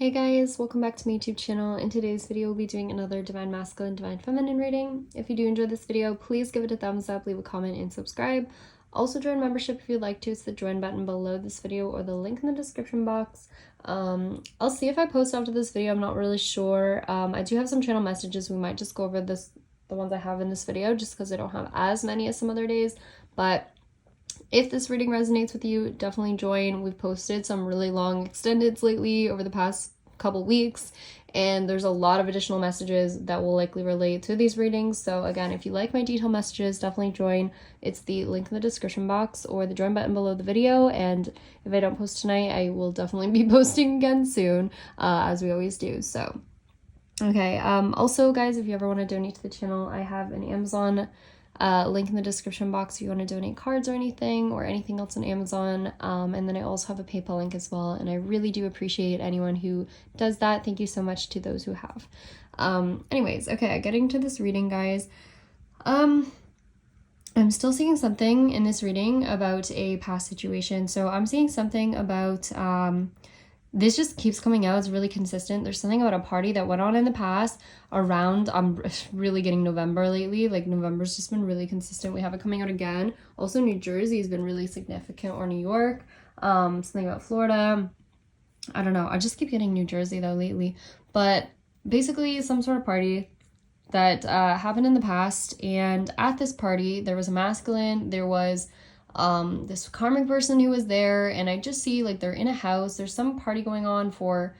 Hey guys, welcome back to my YouTube channel. In today's video, we'll be doing another Divine Masculine, Divine Feminine reading. If you do enjoy this video, please give it a thumbs up, leave a comment, and subscribe. Also join membership if you'd like to. It's the join button below this video or the link in the description box. I'll see if I post after this video. I'm not really sure. I do have some channel messages. We might just go over the ones I have in this video just because I don't have as many as some other days. But if this reading resonates with you, definitely join. We've posted some really long extendeds lately over the past couple weeks, and there's a lot of additional messages that will likely relate to these readings. So again, if you like my detailed messages, definitely join. It's the link in the description box or the join button below the video. And if I don't post tonight, I will definitely be posting again soon, as we always do. So okay, also guys, if you ever want to donate to the channel, I have an Amazon link in the description box if you want to donate cards or anything else on Amazon. And then I also have a PayPal link as well, and I really do appreciate anyone who does that. Thank you so much to those who have. Anyways, okay, getting to this reading, guys. I'm still seeing something in this reading about a past situation. So I'm seeing something about this just keeps coming out. It's really consistent. There's something about a party that went on in the past around, I'm really getting November lately. Like November's just been really consistent. We have it coming out again. Also New Jersey has been really significant, or New York. Something about Florida. I don't know. I just keep getting New Jersey though lately. But basically some sort of party that happened in the past. And at this party, there was a masculine, there was this karmic person who was there, and I just see like they're in a house. There's some party going on for,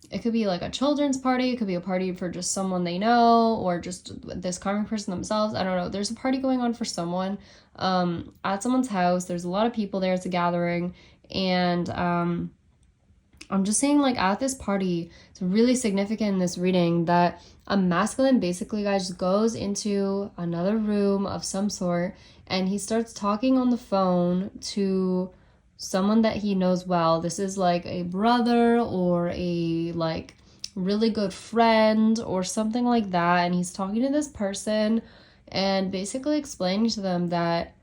it could be like a children's party, it could be a party for just someone they know, or just this karmic person themselves. I don't know. There's a party going on for someone at someone's house. There's a lot of people there. It's a gathering, and I'm just saying, like, at this party, it's really significant in this reading that a masculine basically, guys, goes into another room of some sort, and he starts talking on the phone to someone that he knows well. This is like a brother or a like really good friend or something like that, and he's talking to this person and basically explaining to them that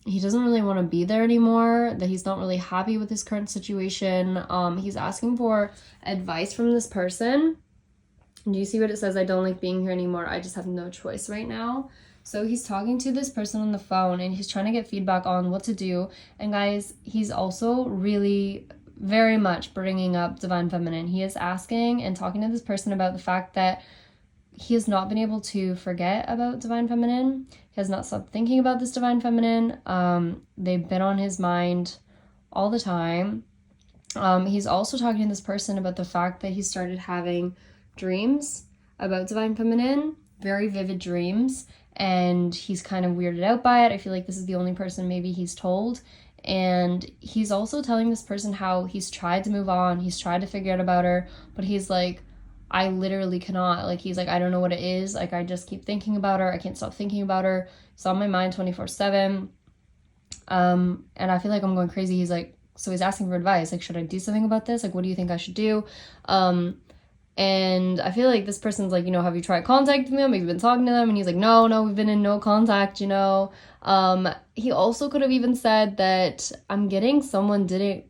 he doesn't really want to be there anymore, that he's not really happy with his current situation. He's asking for advice from this person. Do you see what it says? I don't like being here anymore. I just have no choice right now. So he's talking to this person on the phone, and he's trying to get feedback on what to do. And guys, he's also really very much bringing up Divine Feminine. He is asking and talking to this person about the fact that he has not been able to forget about Divine Feminine. He has not stopped thinking about this Divine Feminine. They've been on his mind all the time. He's also talking to this person about the fact that he started having dreams about Divine Feminine, very vivid dreams, and he's kind of weirded out by it. I feel like this is the only person maybe he's told. And he's also telling this person how he's tried to move on, he's tried to figure out about her, but he's like, I literally cannot. Like, he's like, I don't know what it is. Like, I just keep thinking about her. I can't stop thinking about her. It's on my mind 24/7. And I feel like I'm going crazy. He's like, so he's asking for advice. Like, should I do something about this? Like, what do you think I should do? And I feel like this person's like, you know, have you tried contacting them? Have you been talking to them? And he's like, no, we've been in no contact, you know. He also could have even said that I'm getting someone didn't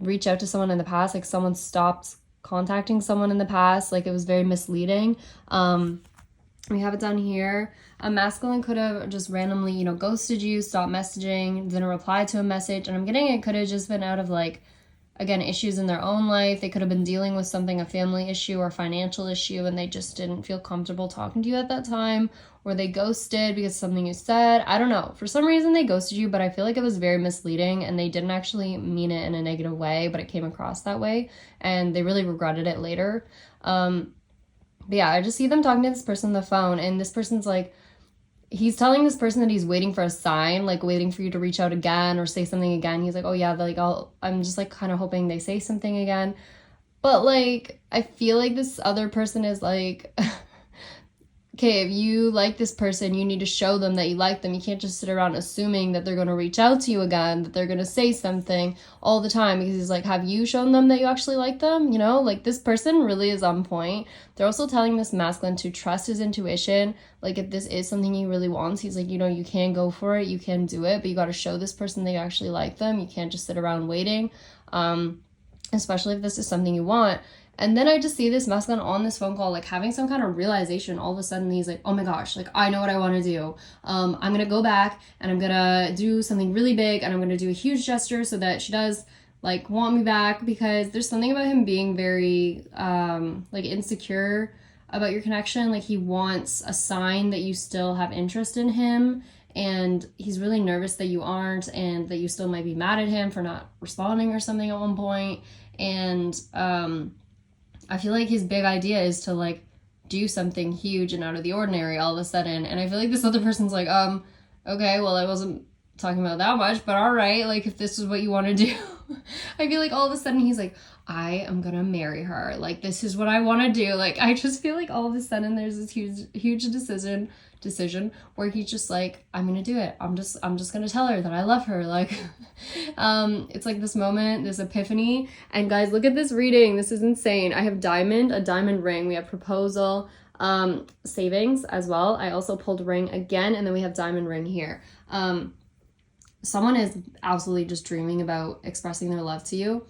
reach out to someone in the past. Like, someone stopped contacting someone in the past. Like, it was very misleading. We have it down here. A masculine could have just randomly, you know, ghosted you, stopped messaging, didn't reply to a message. And I'm getting it could have just been out of, like, again, issues in their own life. They could have been dealing with something, a family issue or financial issue, and they just didn't feel comfortable talking to you at that time, or they ghosted because of something you said. I don't know. For some reason, they ghosted you, but I feel like it was very misleading, and they didn't actually mean it in a negative way, but it came across that way, and they really regretted it later. But yeah, I just see them talking to this person on the phone, and this person's like, he's telling this person that he's waiting for a sign, like waiting for you to reach out again or say something again. He's like, oh yeah, like I'm just like kind of hoping they say something again. But like, I feel like this other person is like, okay, if you like this person, you need to show them that you like them. You can't just sit around assuming that they're going to reach out to you again, that they're going to say something all the time, because he's like, have you shown them that you actually like them? You know, like, this person really is on point. They're also telling this masculine to trust his intuition. Like, if this is something he really wants, he's like, you know, you can go for it, you can do it, but you got to show this person that you actually like them. You can't just sit around waiting, especially if this is something you want. And then I just see this masculine on this phone call, like having some kind of realization. All of a sudden he's like, oh my gosh, like I know what I want to do. I'm going to go back and I'm going to do something really big and I'm going to do a huge gesture so that she does like want me back, because there's something about him being very like insecure about your connection. Like he wants a sign that you still have interest in him, and he's really nervous that you aren't, and that you still might be mad at him for not responding or something at one point. And I feel like his big idea is to like do something huge and out of the ordinary all of a sudden. And I feel like this other person's like, okay, well, I wasn't talking about that much, but all right, like if this is what you want to do. I feel like all of a sudden he's like, I am gonna marry her, like this is what I want to do. Like I just feel like all of a sudden there's this huge decision where he's just like, I'm gonna do it, I'm just gonna tell her that I love her. Like it's like this moment, this epiphany. And guys, look at this reading, this is insane. I have a diamond ring, we have proposal, savings as well. I also pulled ring again, and then we have diamond ring here. Someone is absolutely just dreaming about expressing their love to you.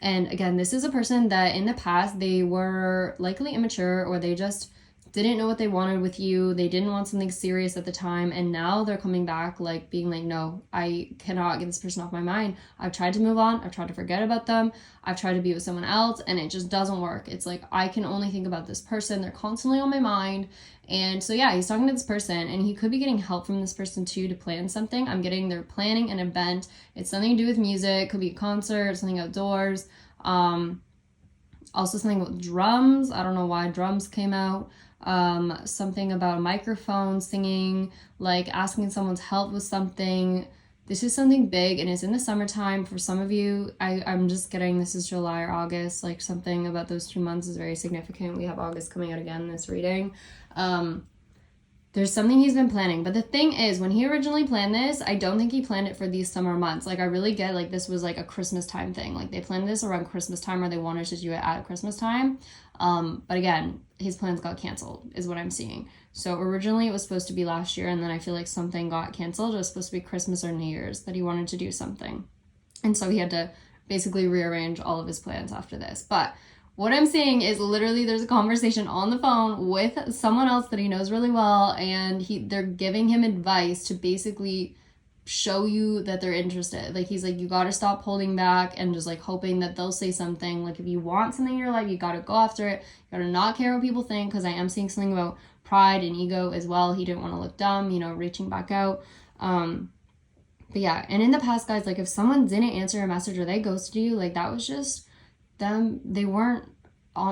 And again, this is a person that in the past, they were likely immature, or they just didn't know what they wanted with you. They didn't want something serious at the time. And now they're coming back, like being like, no, I cannot get this person off my mind. I've tried to move on. I've tried to forget about them. I've tried to be with someone else, and it just doesn't work. It's like, I can only think about this person. They're constantly on my mind. And so, yeah, he's talking to this person, and he could be getting help from this person too to plan something. I'm getting they're planning an event. It's something to do with music. Could be a concert, something outdoors. Also something with drums. I don't know why drums came out. Something about a microphone, singing, like asking someone's help with something. This is something big, and it's in the summertime. For some of you, I'm just getting this is July or August, like something about those 2 months is very significant. We have August coming out again in this reading. There's something he's been planning. But the thing is, when he originally planned this, I don't think he planned it for these summer months. Like I really get like this was like a Christmas time thing. Like they planned this around Christmas time, or they wanted to do it at Christmas time. But again, his plans got canceled is what I'm seeing. So originally it was supposed to be last year, and then I feel like something got canceled. It was supposed to be Christmas or New Year's that he wanted to do something. And so he had to basically rearrange all of his plans after this. But what I'm saying is literally there's a conversation on the phone with someone else that he knows really well, and they're giving him advice to basically show you that they're interested. Like he's like, you got to stop holding back and just like hoping that they'll say something. Like if you want something in your life, you got to go after it. You got to not care what people think, because I am seeing something about pride and ego as well. He didn't want to look dumb, reaching back out. But yeah, and in the past, guys, like if someone didn't answer a message or they ghosted you, like that was just them. They weren't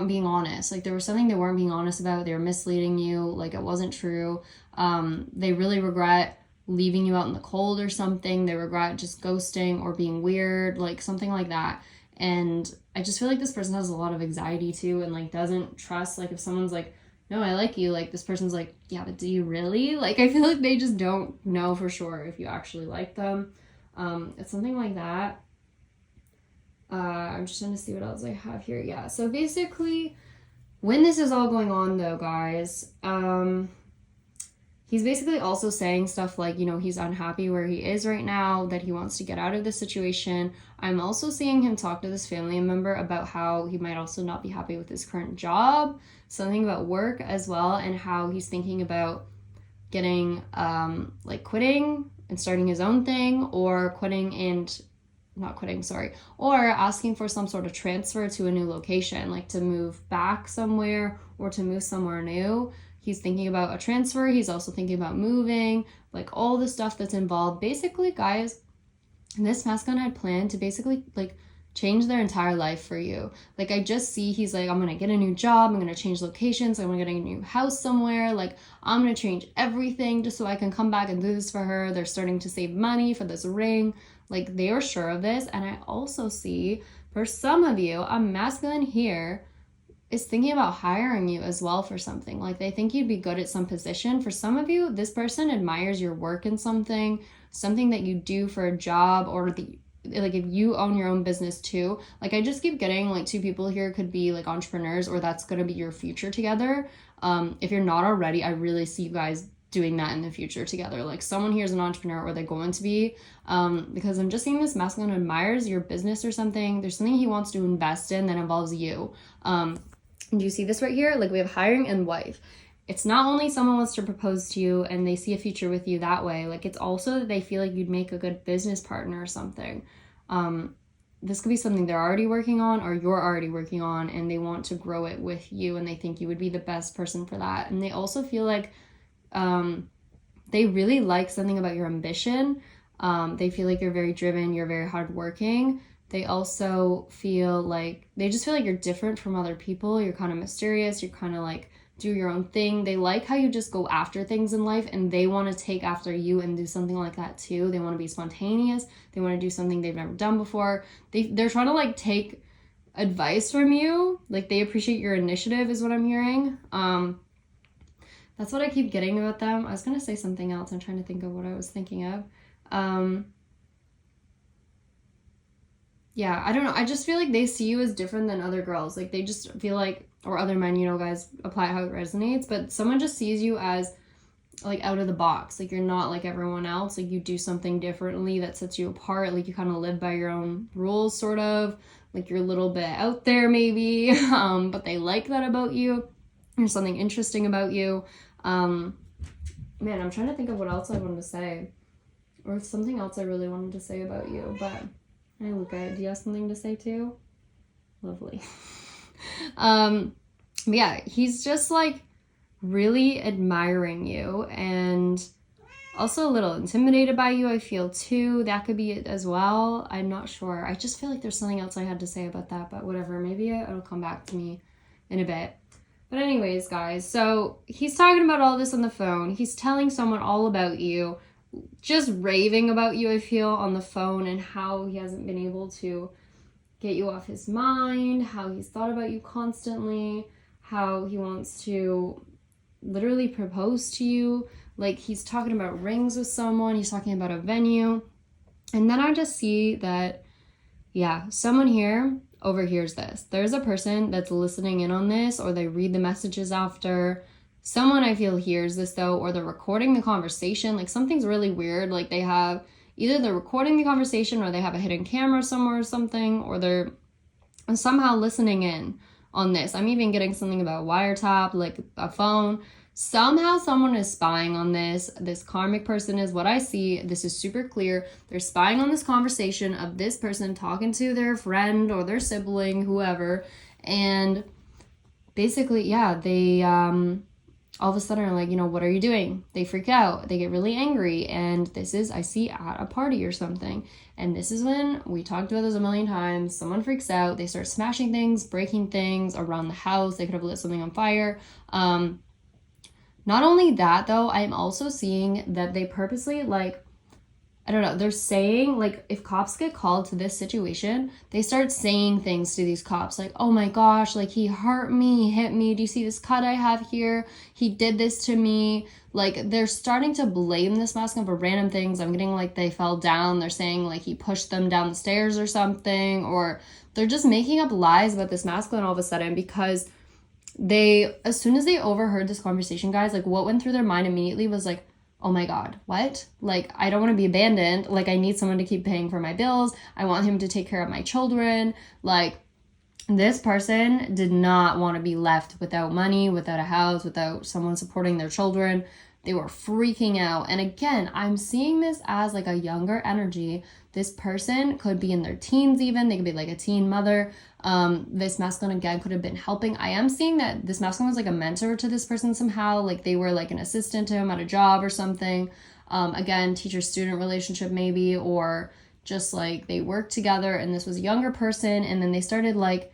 being honest. Like there was something they weren't being honest about. They were misleading you. Like it wasn't true. They really regret leaving you out in the cold or something. They regret just ghosting or being weird, like something like that. And I just feel like this person has a lot of anxiety too, and like doesn't trust. Like if someone's like, no, I like you, like this person's like, yeah, but do you really? Like I feel like they just don't know for sure if you actually like them. It's something like that. I'm just trying to see what else I have here. Yeah, so basically when this is all going on though, guys, he's basically also saying stuff like, he's unhappy where he is right now, that he wants to get out of this situation. I'm also seeing him talk to this family member about how he might also not be happy with his current job, something about work as well, and how he's thinking about getting, like quitting and starting his own thing, or or asking for some sort of transfer to a new location, like to move back somewhere or to move somewhere new. He's thinking about a transfer. He's also thinking about moving, like all the stuff that's involved. Basically, guys, this masculine had planned to basically like change their entire life for you. Like I just see he's like, I'm going to get a new job. I'm going to change locations. I'm going to get a new house somewhere. Like I'm going to change everything just so I can come back and do this for her. They're starting to save money for this ring. Like they are sure of this. And I also see for some of you, a masculine here is thinking about hiring you as well for something. Like they think you'd be good at some position. For some of you, this person admires your work in something that you do for a job, or like if you own your own business too. Like I just keep getting like two people here could be like entrepreneurs, or that's going to be your future together. If you're not already, I really see you guys doing that in the future together. Like someone here is an entrepreneur, or they're going to be, because I'm just seeing this masculine admires your business or something. There's something he wants to invest in that involves you. Do you see this right here? Like we have hiring and wife. It's not only someone wants to propose to you and they see a future with you that way, like it's also that they feel like you'd make a good business partner or something. This could be something they're already working on or you're already working on, and they want to grow it with you, and they think you would be the best person for that. And they also feel like they really like something about your ambition. They feel like you're very driven, you're very hardworking. They also feel like, they just feel like you're different from other people. You're kind of mysterious, you're kind of like do your own thing. They like how you just go after things in life, and they want to take after you and do something like that too. They want to be spontaneous. They want to do something they've never done before. They're trying to like take advice from you. Like they appreciate your initiative is what I'm hearing. That's what I keep getting about them. I was going to say something else. I'm trying to think of what I was thinking of. Yeah, I don't know. I just feel like they see you as different than other girls. Like they just feel like, or other men, you know, guys, apply how it resonates. But someone just sees you as like out of the box. Like you're not like everyone else. Like you do something differently that sets you apart. Like you kind of live by your own rules, sort of. Like you're a little bit out there maybe. But they like that about you. There's something interesting about you. Man, I'm trying to think of what else I wanted to say. Or something else I really wanted to say about you. But, hey, Luca, do you have something to say too? Lovely. Yeah, he's just like really admiring you and also a little intimidated by you, I feel too. That could be it as well. I'm not sure. I just feel like there's something else I had to say about that, but whatever. Maybe it'll come back to me in a bit. But anyways, guys, so he's talking about all this on the phone. He's telling someone all about you, just raving about you, I feel, on the phone, and how he hasn't been able to get you off his mind, how he's thought about you constantly, how he wants to literally propose to you. Like he's talking about rings with someone, he's talking about a venue. And then I just see that, yeah, someone here overhears this. There's a person that's listening in on this, or they read the messages after. Someone I feel hears this though, or they're recording the conversation. Like something's really weird. Like they have, either they're recording the conversation or they have a hidden camera somewhere or something, or they're somehow listening in on this. I'm even getting something about wiretap, like a phone. Somehow someone is spying on this. This karmic person is what I see. This is super clear. They're spying on this conversation of this person talking to their friend or their sibling, whoever. And basically, yeah, they all of a sudden are like, you know, what are you doing? They freak out. They get really angry. And this is, I see, at a party or something. And this is when, we talked about this a million times, someone freaks out. They start smashing things, breaking things around the house. They could have lit something on fire. Not only that, though, I'm also seeing that they purposely, like, I don't know, they're saying, like, if cops get called to this situation, they start saying things to these cops, like, oh my gosh, like, he hurt me, he hit me, do you see this cut I have here? He did this to me. Like, they're starting to blame this masculine for random things. I'm getting, like, they fell down. They're saying, like, he pushed them down the stairs or something, or they're just making up lies about this masculine all of a sudden because they, as soon as they overheard this conversation, guys, like, what went through their mind immediately was like, oh my God, what? Like, I don't want to be abandoned. Like, I need someone to keep paying for my bills. I want him to take care of my children. Like, this person did not want to be left without money, without a house, without someone supporting their children. They were freaking out. And again, I'm seeing this as like a younger energy. This person could be in their teens even. They could be like a teen mother. This masculine again could have been helping. I am seeing that this masculine was like a mentor to this person somehow. Like they were like an assistant to him at a job or something. Again, teacher-student relationship maybe, or just like they worked together and this was a younger person. And then they started like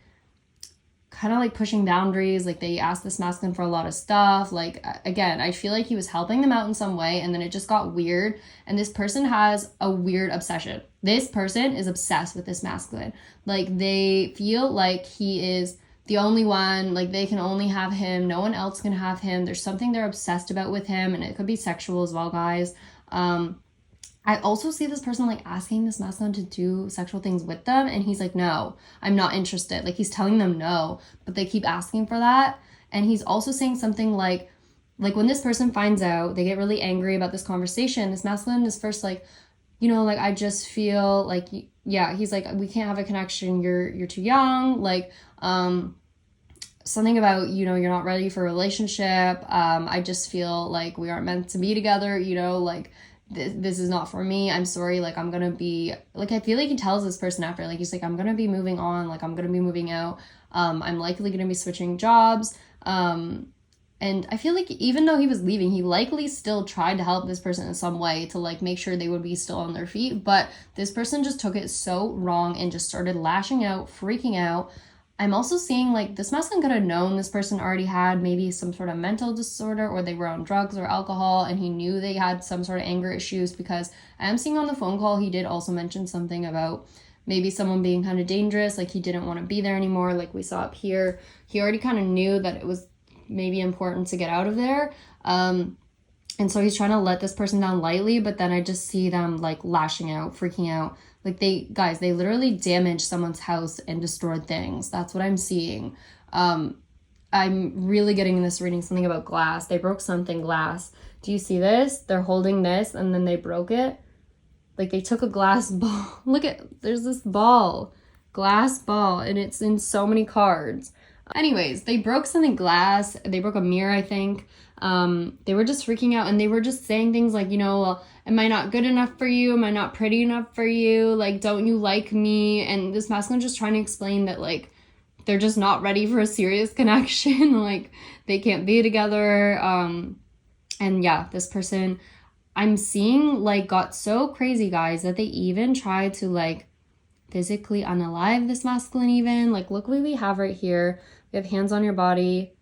kind of like pushing boundaries. Like they asked this masculine for a lot of stuff. Like, again, I feel like he was helping them out in some way, and then it just got weird. And this person has a weird obsession. This person is obsessed with this masculine. Like they feel like he is the only one, like they can only have him. No one else can have him. There's something they're obsessed about with him, and it could be sexual as well, guys. I also see this person like asking this masculine to do sexual things with them, and he's like, no, I'm not interested. Like he's telling them no, but they keep asking for that. And he's also saying something like, like when this person finds out, they get really angry about this conversation. This masculine is first like, you know, like, I just feel like, yeah, he's like, we can't have a connection. You're too young. Like, something about, you know, you're not ready for a relationship. I just feel like we aren't meant to be together, you know, like, this is not for me. I'm sorry. Like, I'm gonna be, like, I feel like he tells this person after, like, he's like, I'm gonna be moving on. Like, I'm gonna be moving out. I'm likely gonna be switching jobs. And I feel like even though he was leaving, he likely still tried to help this person in some way to, like, make sure they would be still on their feet. But this person just took it so wrong and just started lashing out, freaking out. I'm also seeing, like, this masculine could have known this person already had maybe some sort of mental disorder, or they were on drugs or alcohol, and he knew they had some sort of anger issues, because I am seeing on the phone call, he did also mention something about maybe someone being kind of dangerous, like he didn't want to be there anymore, like we saw up here. He already kind of knew that it was maybe important to get out of there. And so he's trying to let this person down lightly, but then I just see them, like, lashing out, freaking out. Like, they literally damaged someone's house and destroyed things. That's what I'm seeing. I'm really getting in this reading something about glass. They broke something glass. Do you see this? They're holding this and then they broke it. Like, they took a glass ball. Look at, there's this ball, glass ball, and it's in so many cards. Anyways, they broke something glass. They broke a mirror, I think. They were just freaking out, and they were just saying things like, you know, well, am I not good enough for you? Am I not pretty enough for you? Like, don't you like me? And this masculine just trying to explain that, like, they're just not ready for a serious connection. Like, they can't be together. And yeah, this person I'm seeing, like, got so crazy, guys, that they even tried to, like, physically unalive this masculine even. Like, look what we have right here. We have hands on your body,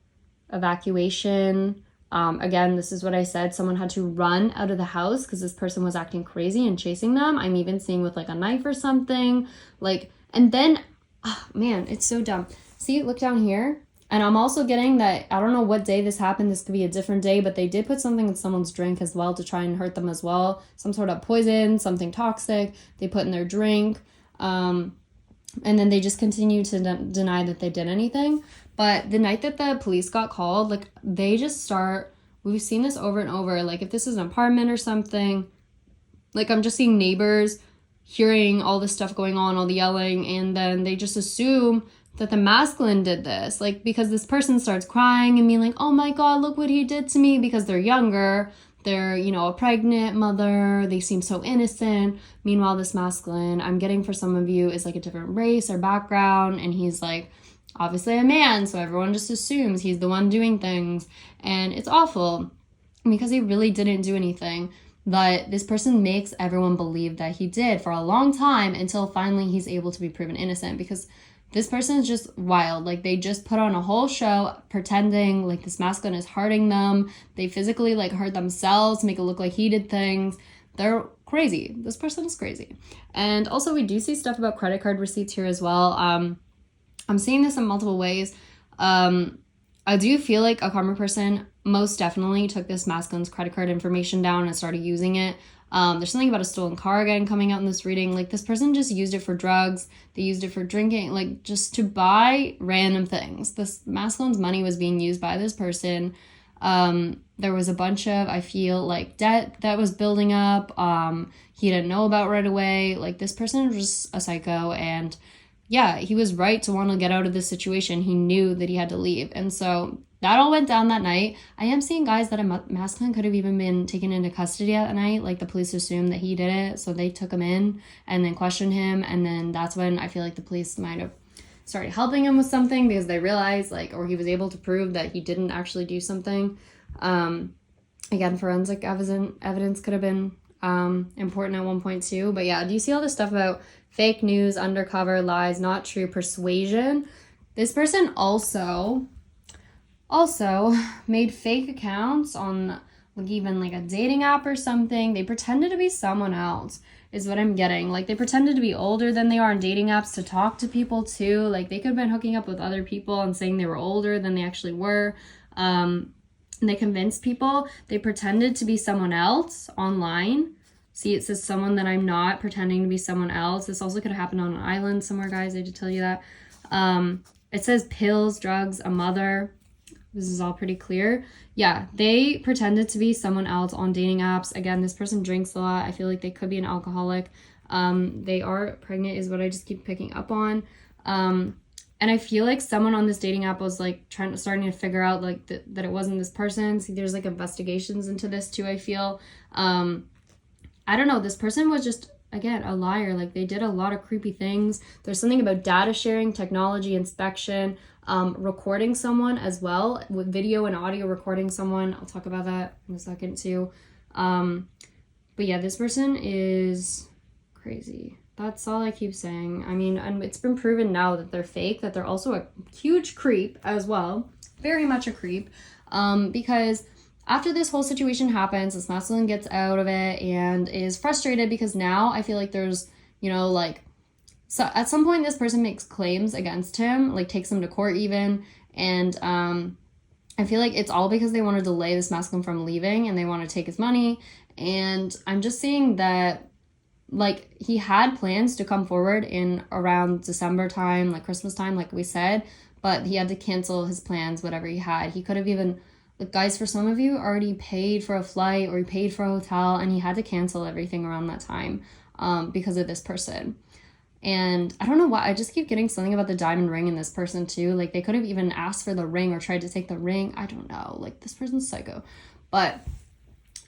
evacuation. Again, this is what I said. Someone had to run out of the house because this person was acting crazy and chasing them. I'm even seeing with, like, a knife or something. Like, and then, oh, man, it's so dumb. See, look down here. And I'm also getting that, I don't know what day this happened. This could be a different day, but they did put something in someone's drink as well to try and hurt them as well. Some sort of poison, something toxic they put in their drink. And then they just continue to deny that they did anything. But the night that the police got called, like, they just start, we've seen this over and over. Like, if this is an apartment or something, like, I'm just seeing neighbors hearing all this stuff going on, all the yelling, and then they just assume that the masculine did this. Like, because this person starts crying and being like, oh my God, look what he did to me, because they're younger. They're, you know, a pregnant mother. They seem so innocent. Meanwhile, this masculine, I'm getting for some of you, is like a different race or background. And he's like, obviously a man. So everyone just assumes he's the one doing things. And it's awful because he really didn't do anything. But this person makes everyone believe that he did for a long time until finally he's able to be proven innocent, because this person is just wild. Like, they just put on a whole show pretending like this masculine is hurting them. They physically, like, hurt themselves to make it look like he did things. They're crazy. This person is crazy. And also, we do see stuff about credit card receipts here as well. I'm seeing this in multiple ways. I do feel like a karmic person most definitely took this masculine's credit card information down and started using it. There's something about a stolen car again coming out in this reading. Like, this person just used it for drugs. They used it for drinking, like, just to buy random things. This masculine's money was being used by this person. There was a bunch of, I feel like, debt that was building up. He didn't know about right away. Like, this person was just a psycho, and yeah, he was right to want to get out of this situation. He knew that he had to leave. And so that all went down that night. I am seeing, guys, that a masculine could have even been taken into custody that night. Like, the police assumed that he did it, so they took him in and then questioned him. And then that's when I feel like the police might have started helping him with something, because they realized, like, or he was able to prove that he didn't actually do something. Again, forensic evidence could have been important at one point too. But yeah, do you see all this stuff about fake news, undercover, lies, not true, persuasion? This person also made fake accounts on, like, even like a dating app or something. They pretended to be someone else is what I'm getting. Like, they pretended to be older than they are on dating apps to talk to people too. Like, they could have been hooking up with other people and saying they were older than they actually were. And they convinced people. They pretended to be someone else online. See, it says someone that I'm not, pretending to be someone else. This also could have happened on an island somewhere, guys. I did tell you that. It says pills, drugs, a mother. this is all pretty clear. Yeah, they pretended to be someone else on dating apps. Again, this person drinks a lot. I feel like they could be an alcoholic. They are pregnant is what I just keep picking up on. And I feel like someone on this dating app was like starting to figure out like that it wasn't this person. See, there's like investigations into this too, I feel. I don't know. This person was just, again, a liar. Like, they did a lot of creepy things. There's something about data sharing, technology inspection, recording someone as well, with video and audio recording someone. I'll talk about that in a second too. But yeah, this person is crazy. That's all I keep saying. I mean, and it's been proven now that they're fake, that they're also a huge creep as well. Very much a creep. Because after this whole situation happens, this masculine gets out of it and is frustrated because now I feel like there's, you know, like, so at some point this person makes claims against him, like takes him to court even. And I feel like it's all because they want to delay this masculine from leaving and they want to take his money. And I'm just seeing that, like, he had plans to come forward in around December time, like Christmas time, like we said, but he had to cancel his plans, whatever he had. He could have even, like, guys, for some of you, already paid for a flight or he paid for a hotel, and he had to cancel everything around that time because of this person. And I don't know why, I just keep getting something about the diamond ring in this person too. Like, they could have even asked for the ring or tried to take the ring. I don't know. Like, this person's psycho. But,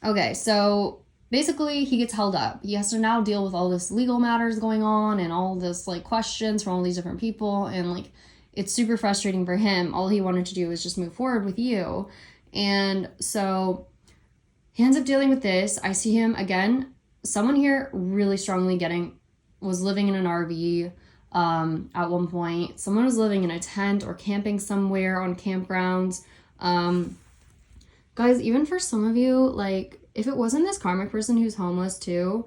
okay, so basically, he gets held up. He has to now deal with all this legal matters going on and all this, like, questions from all these different people. And, like, it's super frustrating for him. All he wanted to do was just move forward with you. And so he ends up dealing with this. I see him, again, someone here really strongly was living in an RV at one point. Someone was living in a tent or camping somewhere on campgrounds. Guys, even for some of you, like, if it wasn't this karmic person who's homeless too,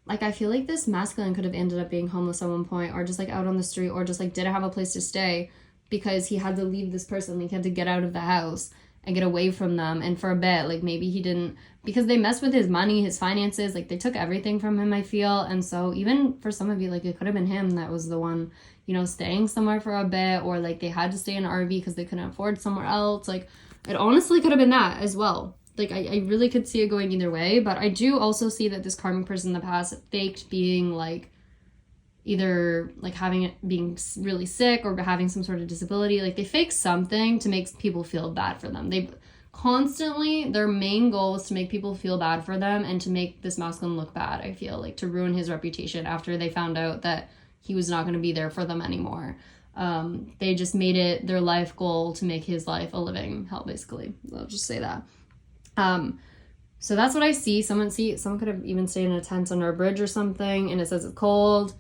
like, I feel like this masculine could have ended up being homeless at one point, or just like out on the street, or just like didn't have a place to stay because he had to leave this person. Like, he had to get out of the house and get away from them. And for a bit, like, maybe he didn't, because they messed with his money, his finances, like, they took everything from him, I feel. And so even for some of you, like, it could have been him that was the one, you know, staying somewhere for a bit, or like they had to stay in an RV because they couldn't afford somewhere else. Like, it honestly could have been that as well. Like, I really could see it going either way, but I do also see that this karmic person in the past faked being, like, either, like, being really sick or having some sort of disability. Like, they fake something to make people feel bad for them. They constantly, their main goal is to make people feel bad for them and to make this masculine look bad, I feel, like, to ruin his reputation after they found out that he was not going to be there for them anymore. They just made it their life goal to make his life a living hell, basically. I'll just say that. So that's what I see. Someone could have even stayed in a tent under a bridge or something, and it says it's cold.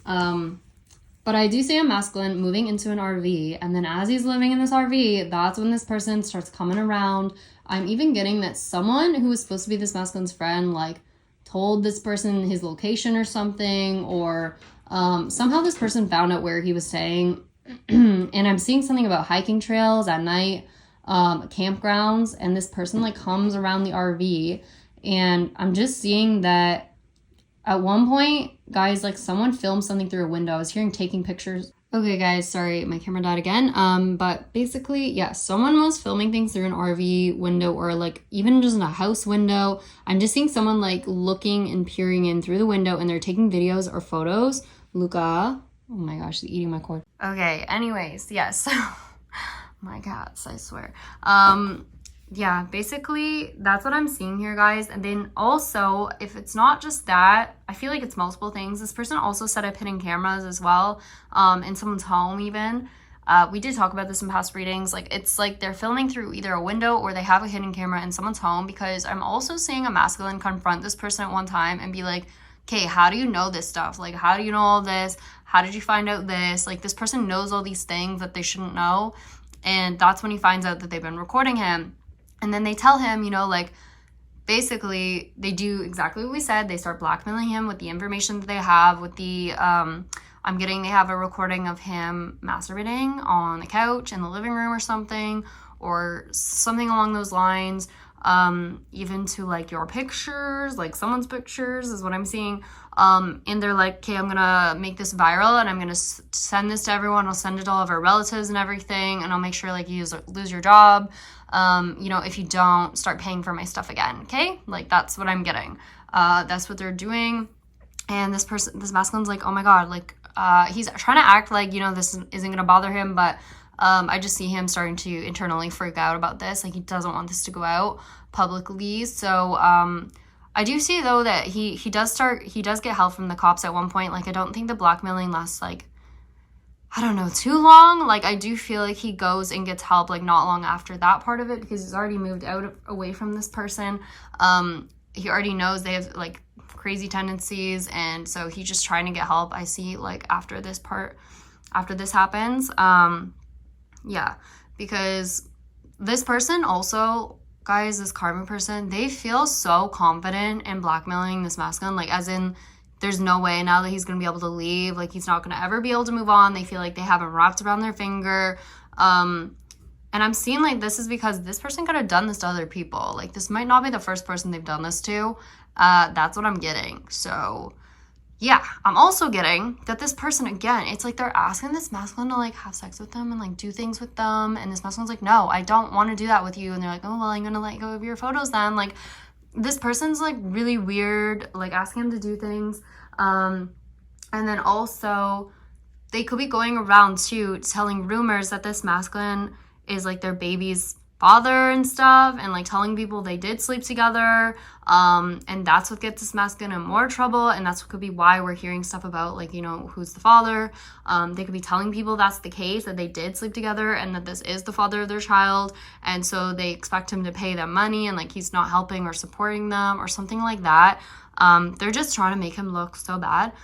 But I do see a masculine moving into an RV, and then as he's living in this RV, that's when this person starts coming around. I'm even getting that someone who was supposed to be this masculine's friend, like, told this person his location or something, or somehow this person found out where he was staying. And I'm seeing something about hiking trails at night, campgrounds, and this person, like, comes around the RV, and I'm just seeing that at one point, guys, like, someone filmed something through a window. I was hearing taking pictures. Okay, guys, sorry, my camera died again. But basically, yeah, someone was filming things through an RV window, or, like, even just in a house window. I'm just seeing someone, like, looking and peering in through the window, and they're taking videos or photos. Luca, oh my gosh, she's eating my cord. Okay, anyways, yes. My cats, I swear. Yeah, basically that's what I'm seeing here, guys. And then also, if it's not just that, I feel like it's multiple things. This person also set up hidden cameras as well, in someone's home even. We did talk about this in past readings. Like, it's like they're filming through either a window or they have a hidden camera in someone's home, because I'm also seeing a masculine confront this person at one time and be like, okay, how do you know this stuff? Like, how do you know all this? How did you find out this? Like, this person knows all these things that they shouldn't know. And that's when he finds out that they've been recording him. And then they tell him, you know, like, basically they do exactly what we said. They start blackmailing him with the information that they have, with the, they have a recording of him masturbating on the couch in the living room or something along those lines. even to like your pictures, like someone's pictures is what I'm seeing. And they're like, okay, I'm gonna make this viral and I'm gonna send this to everyone. I'll send it to all of our relatives and everything, and I'll make sure like you lose your job, you know, if you don't start paying for my stuff again. Okay, like that's what I'm getting. That's what they're doing. And this masculine's like, oh my god, like he's trying to act like, you know, this isn't gonna bother him, but I just see him starting to internally freak out about this. Like he doesn't want this to go out publicly. So I do see though that he does get help from the cops at one point. Like I don't think the blackmailing lasts like, I don't know, too long. Like I do feel like he goes and gets help like not long after that part of it, because he's already moved away from this person. He already knows they have like crazy tendencies, and so he's just trying to get help. I see like after this happens. Yeah, because this person also, guys, this Karmic person, they feel so confident in blackmailing this masculine, like as in there's no way now that he's gonna be able to leave, like he's not gonna ever be able to move on. They feel like they have him wrapped around their finger. And I'm seeing like this is because this person could have done this to other people. Like this might not be the first person they've done this to. That's what I'm getting. So yeah, I'm also getting that this person, again, it's like they're asking this masculine to like have sex with them and like do things with them, and this masculine's like, no, I don't want to do that with you. And they're like, oh well, I'm gonna let go of your photos then. Like this person's like really weird, like asking him to do things. And then also they could be going around too telling rumors that this masculine is like their baby's father and stuff, and like telling people they did sleep together, and that's what gets this masculine in more trouble, and that's what could be why we're hearing stuff about like, you know, who's the father. They could be telling people that's the case, that they did sleep together and that this is the father of their child, and so they expect him to pay them money and like he's not helping or supporting them or something like that. They're just trying to make him look so bad.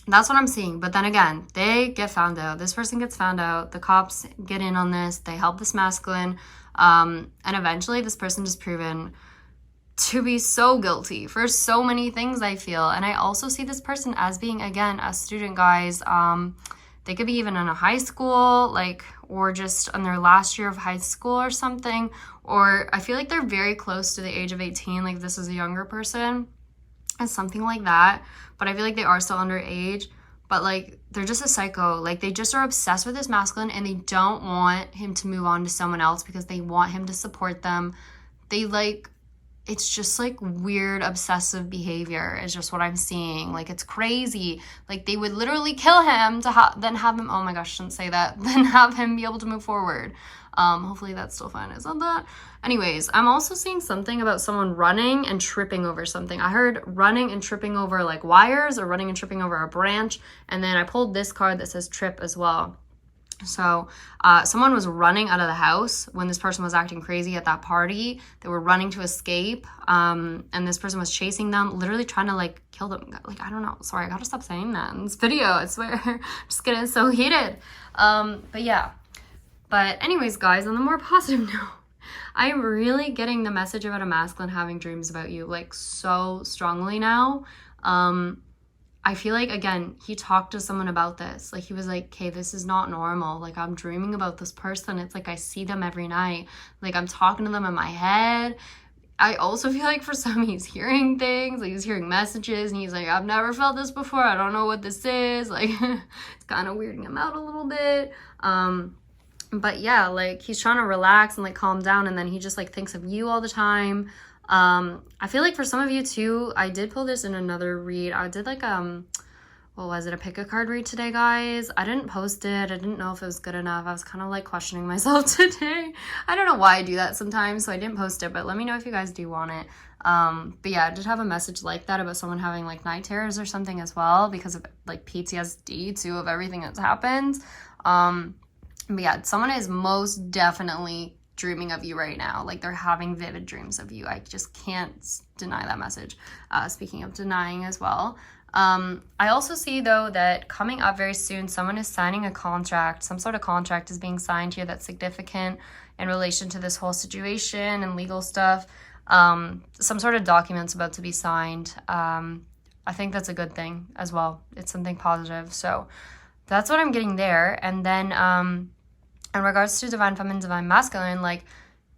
That's what I'm seeing. But then again, they get found out. This person gets found out. The cops get in on this. They help this masculine. And eventually this person is proven to be so guilty for so many things, I feel. And I also see this person as being, again, a student, guys. They could be even in a high school, like, or just on their last year of high school or something. Or I feel like they're very close to the age of 18. Like this is a younger person. Something like that, but I feel like they are still underage. But like they're just a psycho. Like they just are obsessed with this masculine, and they don't want him to move on to someone else because they want him to support them. They like, it's just like weird obsessive behavior is just what I'm seeing. Like it's crazy. Like they would literally kill him to then have him, oh my gosh, shouldn't say that, then have him be able to move forward. Hopefully that's still fine. Is that that? Anyways, I'm also seeing something about someone running and tripping over something. I heard running and tripping over like wires, or running and tripping over a branch. And then I pulled this card that says trip as well. So someone was running out of the house when this person was acting crazy at that party. They were running to escape, and this person was chasing them, literally trying to like kill them. Like, I don't know. Sorry, I gotta stop saying that in this video. I swear. I'm just getting so heated. But yeah. But anyways, guys, on the more positive note, I'm really getting the message about a masculine having dreams about you like so strongly now. I feel like, again, he talked to someone about this. Like he was like, okay, this is not normal. Like I'm dreaming about this person. It's like I see them every night. Like I'm talking to them in my head. I also feel like for some he's hearing things, like he's hearing messages, and he's like, I've never felt this before. I don't know what this is. Like it's kind of weirding him out a little bit. But yeah, like he's trying to relax and like calm down, and then he just like thinks of you all the time. I feel like for some of you too, I did pull this in another read. I did like what was it, a pick a card read today, guys. I didn't post it. I didn't know if it was good enough. I was kind of like questioning myself today. I don't know why I do that sometimes, so I didn't post it, but let me know if you guys do want it. But yeah, I did have a message like that about someone having like night terrors or something as well, because of like PTSD too, of everything that's happened. But yeah, someone is most definitely dreaming of you right now. Like they're having vivid dreams of you. I just can't deny that message. Speaking of denying as well. I also see though that coming up very soon, someone is signing a contract. Some sort of contract is being signed here that's significant in relation to this whole situation and legal stuff. Some sort of documents about to be signed. I think that's a good thing as well. It's something positive. So that's what I'm getting there. And then in regards to divine feminine, divine masculine, like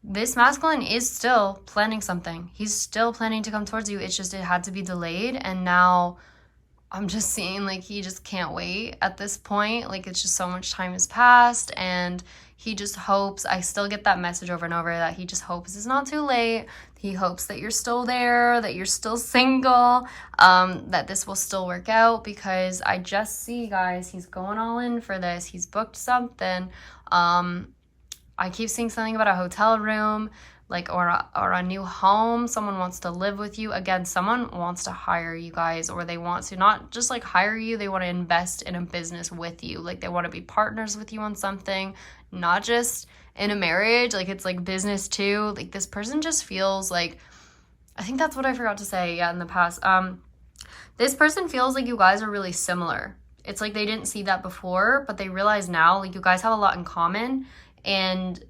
this masculine is still planning something. He's still planning to come towards you. It's just it had to be delayed, and now I'm just seeing like he just can't wait at this point. Like it's just so much time has passed, and he just hopes, I still get that message over and over, that he just hopes it's not too late. He hopes that you're still there, that you're still single, that this will still work out, because I just see, guys, he's going all in for this. He's booked something. I keep seeing something about a hotel room, like, or a new home. Someone wants to live with you. Again, someone wants to hire you guys, or they want to not just like hire you, they want to invest in a business with you. Like they want to be partners with you on something, not just in a marriage. Like it's like business too. Like this person just feels like, I think that's what I forgot to say, in the past. This person feels like you guys are really similar. It's like they didn't see that before, but they realize now, like you guys have a lot in common, and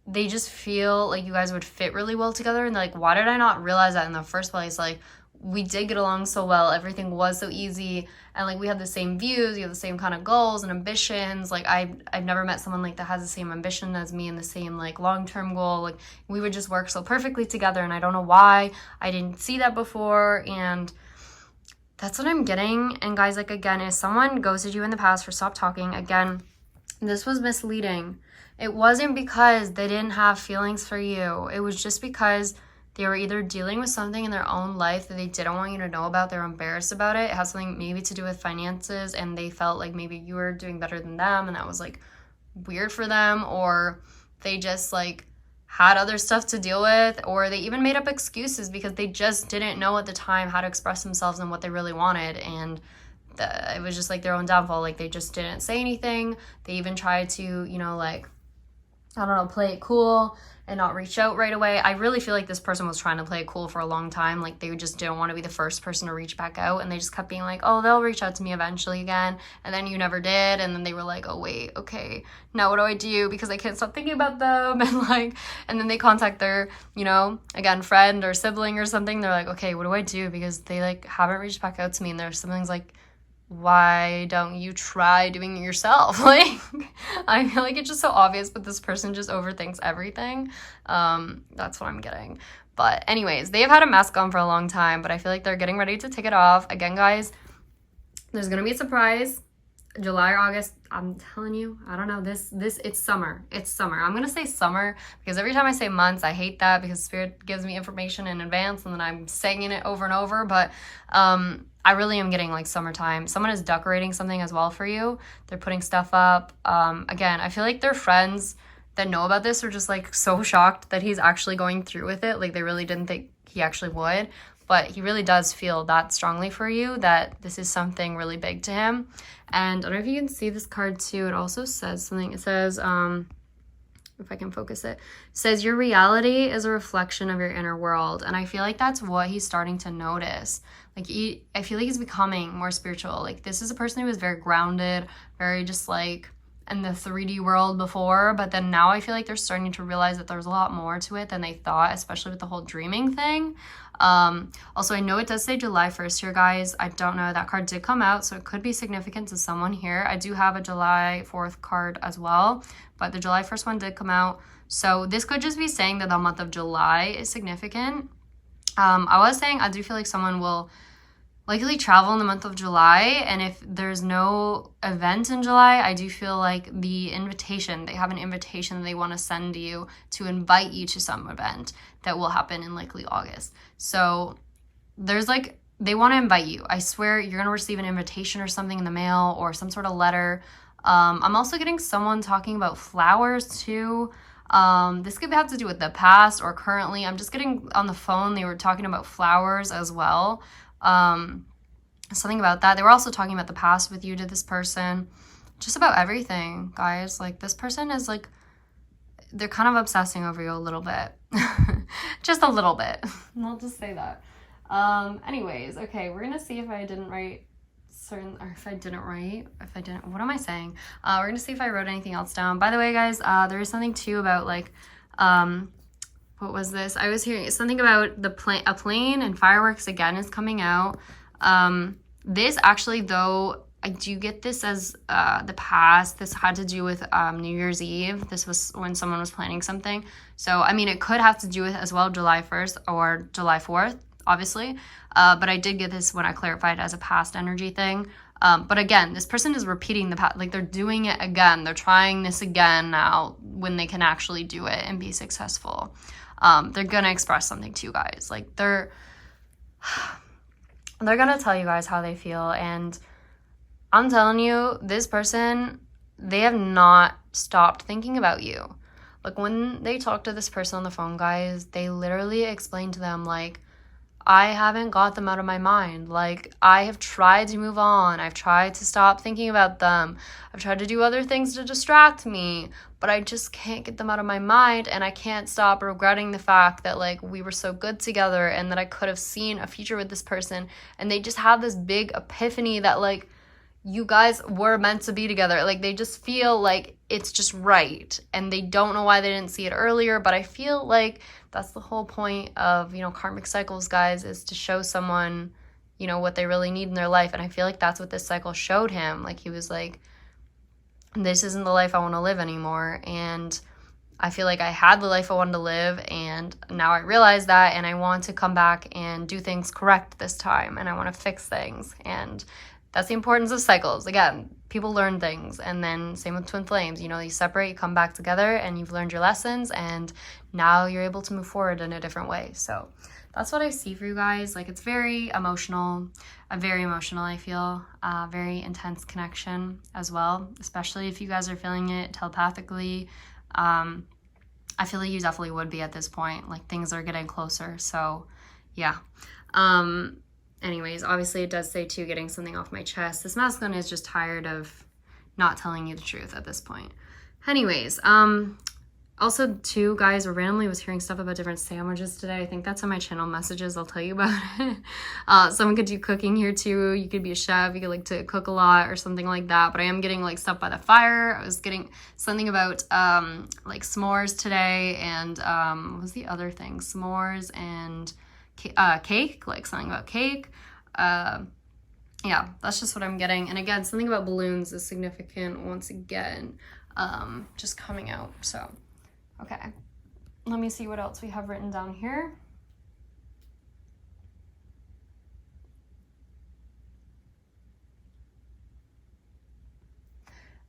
they just feel like you guys would fit really well together. And they're like, why did I not realize that in the first place? Like we did get along so well. Everything was so easy. And like we had the same views. We have the same kind of goals and ambitions. Like I've never met someone like that has the same ambition as me and the same like long-term goal. Like we would just work so perfectly together. And I don't know why I didn't see that before. And that's what I'm getting. And guys, like again, if someone ghosted you in the past for stop talking, again, this was misleading. It wasn't because they didn't have feelings for you. It was just because they were either dealing with something in their own life that they didn't want you to know about. They were embarrassed about it. It has something maybe to do with finances, and they felt like maybe you were doing better than them, and that was like weird for them, or they just like had other stuff to deal with, or they even made up excuses because they just didn't know at the time how to express themselves and what they really wanted. And it was just like their own downfall. Like they just didn't say anything. They even tried to, you know, like, I don't know, play it cool and not reach out right away. I really feel like this person was trying to play it cool for a long time. Like they just didn't want to be the first person to reach back out, and they just kept being like, oh, they'll reach out to me eventually again. And then you never did. And then they were like, oh wait, okay, now what do I do? Because I can't stop thinking about them. And then they contact their, you know, again, friend or sibling or something. They're like, okay, what do I do? Because they like haven't reached back out to me. And their siblings like, why don't you try doing it yourself? Like I feel like it's just so obvious, but this person just overthinks everything. That's what I'm getting. But anyways, they have had a mask on for a long time, but I feel like they're getting ready to take it off. Again, guys, there's gonna be a surprise. July or August, I'm telling you, I don't know, this it's summer. It's summer. I'm gonna say summer because every time I say months, I hate that because Spirit gives me information in advance and then I'm saying it over and over. But I really am getting like summertime. Someone is decorating something as well for you. They're putting stuff up. Again, I feel like their friends that know about this are just like so shocked that he's actually going through with it. Like they really didn't think he actually would, but he really does feel that strongly for you, that this is something really big to him. And I don't know if you can see this card too. It also says something. It says, if I can focus it, says your reality is a reflection of your inner world. And I feel like that's what he's starting to notice. Like I feel like he's becoming more spiritual. Like this is a person who was very grounded, very just like in the 3D world before, but then now I feel like they're starting to realize that there's a lot more to it than they thought, especially with the whole dreaming thing. Also, I know it does say July 1st here, guys. I don't know, that card did come out, so it could be significant to someone here. I do have a July 4th card as well, but the July 1st one did come out. So this could just be saying that the month of July is significant. I was saying I do feel like someone will likely travel in the month of July, and if there's no event in July, I do feel like they have an invitation that they want to send you to invite you to some event that will happen in likely August. So there's like, they want to invite you. I swear you're going to receive an invitation or something in the mail or some sort of letter. I'm also getting someone talking about flowers too. This could have to do with the past or currently. I'm just getting on the phone, they were talking about flowers as well. Something about that. They were also talking about the past with you to this person, just about everything, guys. Like this person is like, they're kind of obsessing over you a little bit. Just a little bit. I'll just say that. Anyways, okay, we're gonna see if I didn't write what am I saying? We're gonna see if I wrote anything else down. By the way, guys, there is something too about like, what was this? I was hearing something about a plane and fireworks again is coming out. This actually, though, I do get this as the past. This had to do with New Year's Eve. This was when someone was planning something. So, I mean, it could have to do with as well July 1st or July 4th, obviously. But I did get this when I clarified as a past energy thing. But again, this person is repeating the past. Like, they're doing it again. They're trying this again now when they can actually do it and be successful. They're going to express something to you guys. Like, they're going to tell you guys how they feel. And I'm telling you, this person, they have not stopped thinking about you. Like, when they talk to this person on the phone, guys, they literally explain to them, like, I haven't got them out of my mind. Like, I have tried to move on. I've tried to stop thinking about them. I've tried to do other things to distract me, but I just can't get them out of my mind, and I can't stop regretting the fact that, like, we were so good together and that I could have seen a future with this person. And they just have this big epiphany that, like, you guys were meant to be together. Like, they just feel like it's just right, and they don't know why they didn't see it earlier. But I feel like that's the whole point of, you know, karmic cycles, guys, is to show someone, you know, what they really need in their life. And I feel like that's what this cycle showed him. Like, he was like, this isn't the life I want to live anymore. And I feel like I had the life I wanted to live, and now I realize that, and I want to come back and do things correct this time, and I want to fix things. And that's the importance of cycles. Again, people learn things, and then same with twin flames. You know, you separate, you come back together, and you've learned your lessons, and now you're able to move forward in a different way. So that's what I see for you guys. Like, it's very emotional, I feel. Very intense connection as well, especially if you guys are feeling it telepathically. I feel like you definitely would be at this point. Like, things are getting closer. So, yeah. Anyways, obviously it does say too, getting something off my chest. This masculine is just tired of not telling you the truth at this point. Anyways, also too, guys, I randomly was hearing stuff about different sandwiches today. I think that's on my channel messages. I'll tell you about it. Someone could do cooking here too. You could be a chef. You could like to cook a lot or something like that. But I am getting like stuff by the fire. I was getting something about like s'mores today, and what was the other thing? S'mores and cake, like something about cake. Yeah, that's just what I'm getting. And again, something about balloons is significant once again, just coming out. So, okay, let me see what else we have written down here.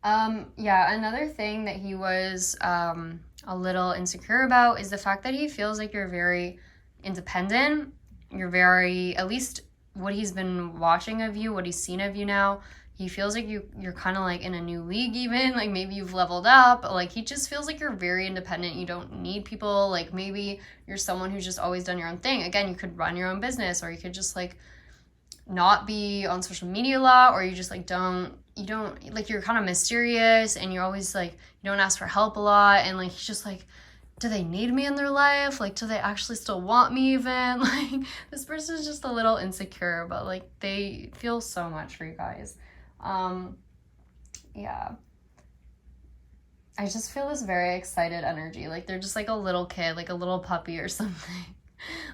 Yeah, another thing that he was a little insecure about is the fact that he feels like you're very independent. You're very, at least what he's been watching of you, what he's seen of you now, he feels like you're kind of like in a new league even, like maybe you've leveled up. Like, he just feels like you're very independent. You don't need people. Like, maybe you're someone who's just always done your own thing. Again, you could run your own business, or you could just like not be on social media a lot, or you just like you don't like, you're kind of mysterious, and you're always like, you don't ask for help a lot. And like, he's just like, do they need me in their life? Like, do they actually still want me even? Like, this person is just a little insecure, but like, they feel so much for you guys. Yeah. I just feel this very excited energy. Like, they're just like a little kid, like a little puppy or something.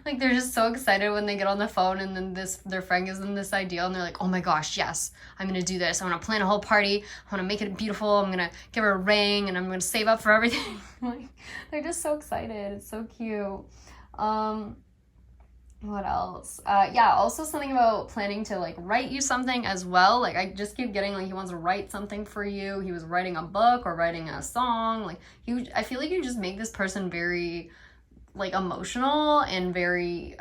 Like, they're just so excited when they get on the phone, and then their friend gives them this idea, and they're like, oh my gosh, yes, I'm gonna do this. I'm gonna plan a whole party. I wanna make it beautiful. I'm gonna give her a ring, and I'm gonna save up for everything. Like, they're just so excited. It's so cute. What else? Yeah, also something about planning to like write you something as well. Like, I just keep getting like, he wants to write something for you. He was writing a book or writing a song. Like, I feel like you just make this person very like emotional and very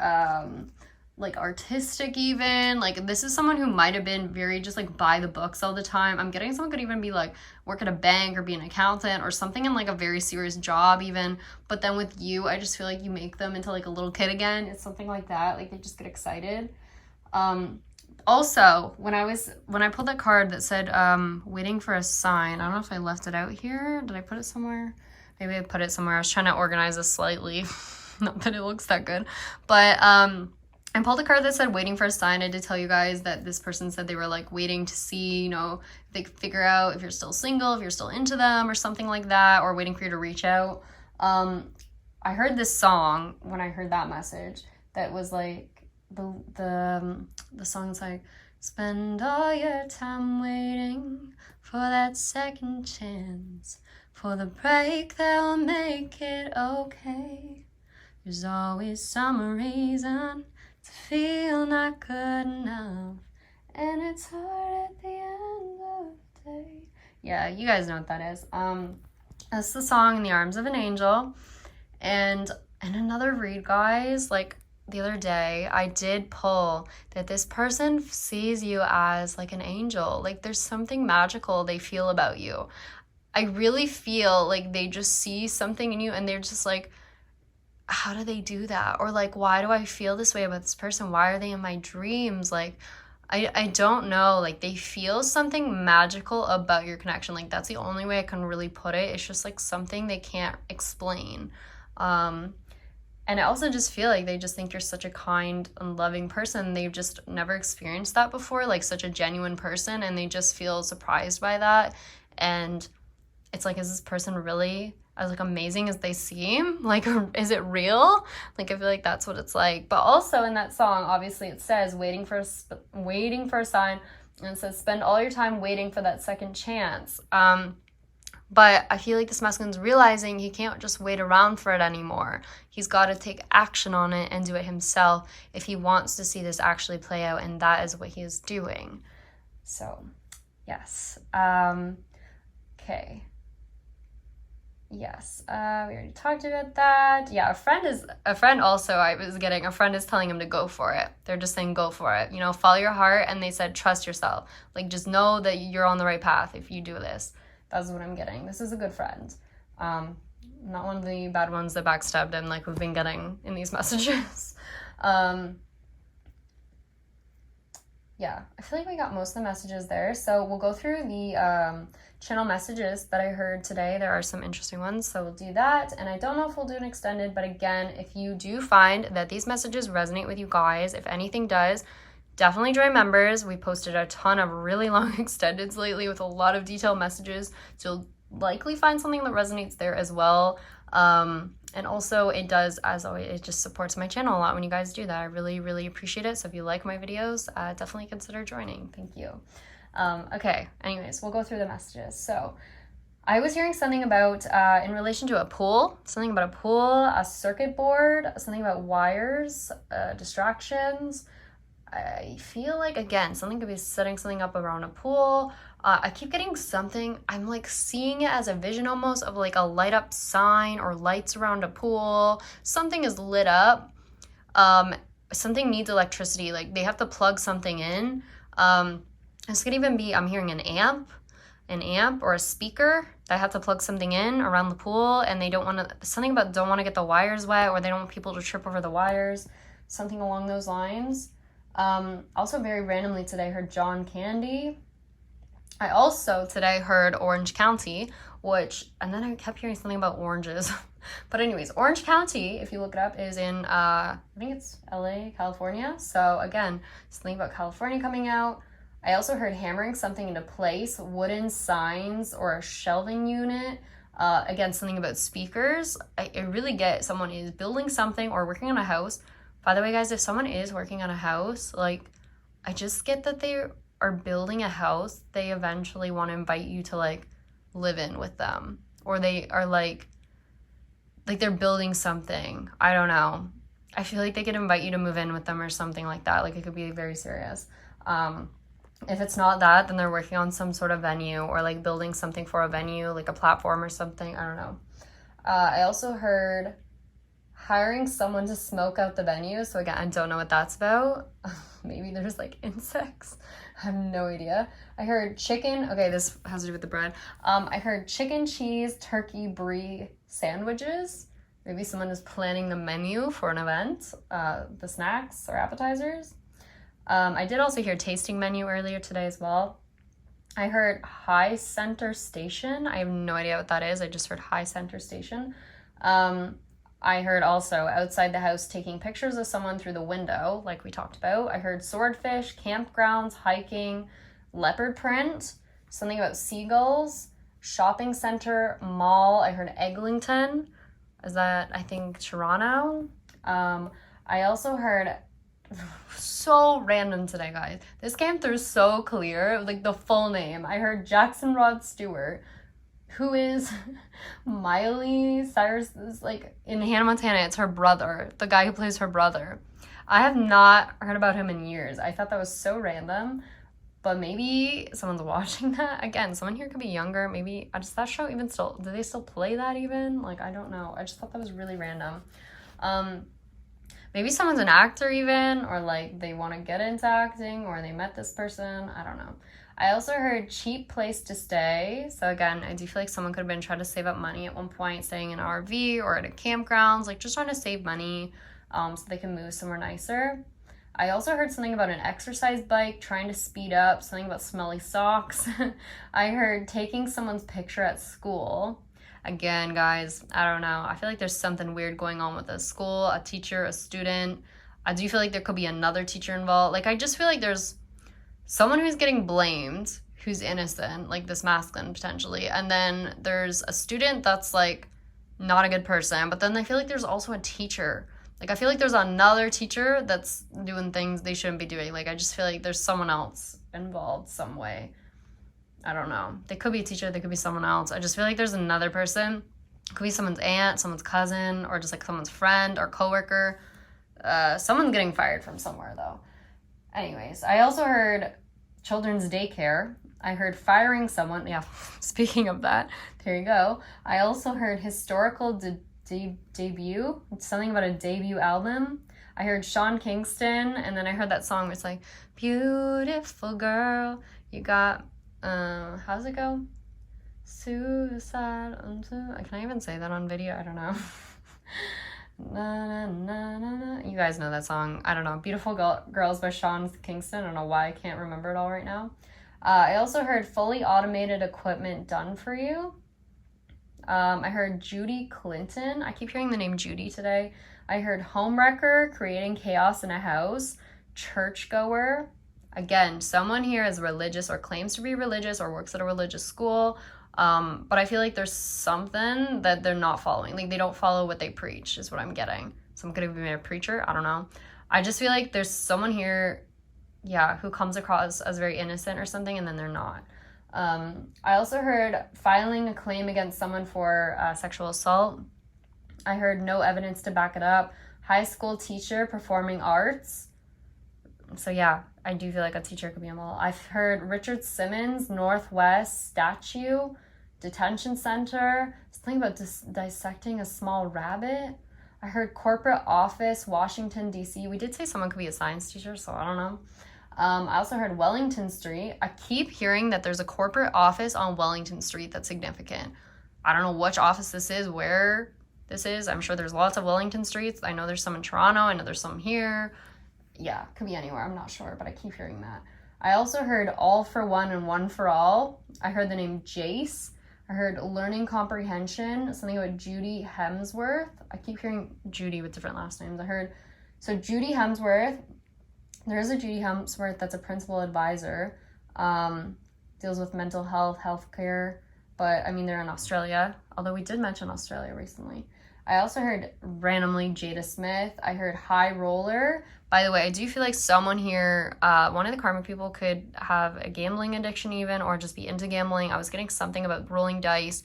like artistic even. Like, this is someone who might have been very just like by the books all the time. I'm getting someone could even be like work at a bank or be an accountant or something in like a very serious job even. But then with you, I just feel like you make them into like a little kid again. It's something like that. Like, they just get excited. Also, when I pulled that card that said waiting for a sign, I don't know if I left it out here. Did I put it somewhere? Maybe I put it somewhere. I was trying to organize this slightly. Not that it looks that good. But I pulled a card that said waiting for a sign. I did tell you guys that this person said they were like waiting to see, you know, if they could figure out if you're still single, if you're still into them or something like that, or waiting for you to reach out. I heard this song when I heard that message that was like the song's like, Spend all your time waiting for that second chance, for the break that will make it okay. There's always some reason to feel not good enough, and it's hard at the end of the day. Yeah, you guys know what that is. That's the song In the Arms of an Angel. And in another read, guys, like the other day, I did pull that this person sees you as like an angel. Like there's something magical they feel about you. I really feel like they just see something in you and they're just like, how do they do that? Or like, why do I feel this way about this person? Why are they in my dreams? Like, I don't know. Like, they feel something magical about your connection. Like, that's the only way I can really put it. It's just like something they can't explain. And I also just feel like they just think you're such a kind and loving person. They've just never experienced that before, like such a genuine person, and they just feel surprised by that. And it's like, is this person really as like amazing as they seem? Like, is it real? Like, I feel like that's what it's like. But also in that song, obviously it says waiting for a sign, and it says spend all your time waiting for that second chance. But I feel like this masculine's realizing he can't just wait around for it anymore. He's got to take action on it and do it himself if he wants to see this actually play out, and that is what he is doing. So, yes. Okay. Yes, we already talked about that. Yeah, a friend is telling him to go for it. They're just saying go for it. You know, follow your heart, and they said trust yourself. Like, just know that you're on the right path if you do this. That's what I'm getting. This is a good friend. Not one of the bad ones that backstabbed him like we've been getting in these messages. Yeah, I feel like we got most of the messages there. So we'll go through the channel messages that I heard today. There are some interesting ones, so we'll do that. And I don't know if we'll do an extended, but again, if you do find that these messages resonate with you guys, if anything does, definitely join members. We posted a ton of really long extendeds lately with a lot of detailed messages, so you'll likely find something that resonates there as well. And also it does, as always, it just supports my channel a lot when you guys do that. I really, really appreciate it. So if you like my videos, definitely consider joining. Thank you. Okay, anyways, we'll go through the messages. So I was hearing something about, in relation to a pool, a circuit board, something about wires, distractions. I feel like, again, something could be setting something up around a pool. I keep getting something, I'm like seeing it as a vision almost of like a light up sign or lights around a pool. Something is lit up. Something needs electricity. Like they have to plug something in. This could even be, I'm hearing an amp or a speaker that have to plug something in around the pool, and they don't want to get the wires wet, or they don't want people to trip over the wires. Something along those lines. Also very randomly today I heard John Candy. I also today heard Orange County, and then I kept hearing something about oranges. But anyways, Orange County, if you look it up, is in, I think it's LA, California. So again, something about California coming out. I also heard hammering something into place, wooden signs or a shelving unit. Again, something about speakers. I really get someone is building something or working on a house. By the way, guys, if someone is working on a house, like, I just get that they are building a house they eventually want to invite you to, like, live in with them. Or they are, like they're building something. I don't know. I feel like they could invite you to move in with them or something like that. Like, it could be very serious. If it's not that, then they're working on some sort of venue or, like, building something for a venue, like a platform or something. I don't know. I also heard hiring someone to smoke out the venue. So again, I don't know what that's about. Maybe there's like insects. I have no idea. I heard chicken. Okay, this has to do with the bread. I heard chicken, cheese, turkey, brie sandwiches. Maybe someone is planning the menu for an event, the snacks or appetizers. I did also hear tasting menu earlier today as well. I heard high center station. I have no idea what that is. I just heard high center station. I heard also outside the house taking pictures of someone through the window, like we talked about. I heard swordfish, campgrounds, hiking, leopard print, something about seagulls, shopping center, mall. I heard Eglinton. Is that, I think, Toronto? I also heard so random today, guys. This came through so clear, like the full name. I heard Jackson Rod Stewart, who is Miley Cyrus's, like, in Hannah Montana, it's her brother, the guy who plays her brother. I have not heard about him in years. I thought that was so random, but maybe someone's watching that. Again, someone here could be younger. Maybe, does that show even still, do they still play that even? Like, I don't know. I just thought that was really random. Maybe someone's an actor even, or like they want to get into acting, or they met this person. I don't know. I also heard cheap place to stay. So again, I do feel like someone could have been trying to save up money at one point, staying in an RV or at a campgrounds, like just trying to save money so they can move somewhere nicer. I also heard something about an exercise bike, trying to speed up, something about smelly socks. I heard taking someone's picture at school. Again, guys, I don't know. I feel like there's something weird going on with a school, a teacher, a student. I do feel like there could be another teacher involved. Like, I just feel like there's someone who's getting blamed, who's innocent, like this masculine potentially. And then there's a student that's like not a good person. But then I feel like there's also a teacher. Like, I feel like there's another teacher that's doing things they shouldn't be doing. Like, I just feel like there's someone else involved some way. I don't know. They could be a teacher. They could be someone else. I just feel like there's another person. It could be someone's aunt, someone's cousin, or just like someone's friend or coworker. Someone's getting fired from somewhere, though. Anyways, I also heard children's daycare. I heard firing someone. Yeah, speaking of that, there you go. I also heard historical debut. It's something about a debut album. I heard Sean Kingston, and then I heard that song where it's like, beautiful girl, you got... how's it go? Suicide unto... Can I even say that on video? I don't know. Na, na, na, na, na. You guys know that song. I don't know. Beautiful Girls by Sean Kingston. I don't know why I can't remember it all right now. I also heard fully automated equipment done for you. I heard Judy Clinton. I keep hearing the name Judy today. I heard homewrecker, creating chaos in a house. Churchgoer. Again, someone here is religious or claims to be religious or works at a religious school. But I feel like there's something that they're not following. Like, they don't follow what they preach, is what I'm getting. Some could have been a preacher. I don't know. I just feel like there's someone here, yeah, who comes across as very innocent or something, and then they're not. I also heard filing a claim against someone for sexual assault. I heard no evidence to back it up. High school teacher performing arts. So yeah, I do feel like a teacher could be involved. I've heard Richard Simmons, Northwest statue, detention center, something about dissecting a small rabbit. I heard corporate office, Washington, D.C. We did say someone could be a science teacher, so I don't know. I also heard Wellington Street. I keep hearing that there's a corporate office on Wellington Street that's significant. I don't know which office this is, where this is. I'm sure there's lots of Wellington Streets. I know there's some in Toronto. I know there's some here. Yeah, could be anywhere. I'm not sure, but I keep hearing that. I also heard all for one and one for all. I heard the name Jace. I heard learning comprehension, something about Judy Hemsworth. I keep hearing Judy with different last names. I heard, so Judy Hemsworth, there is a Judy Hemsworth that's a principal advisor, deals with mental health, healthcare, but I mean, they're in Australia, although we did mention Australia recently. I also heard randomly Jada Smith. I heard high roller. By the way, I do feel like someone here, one of the Karmic people could have a gambling addiction even, or just be into gambling. I was getting something about rolling dice,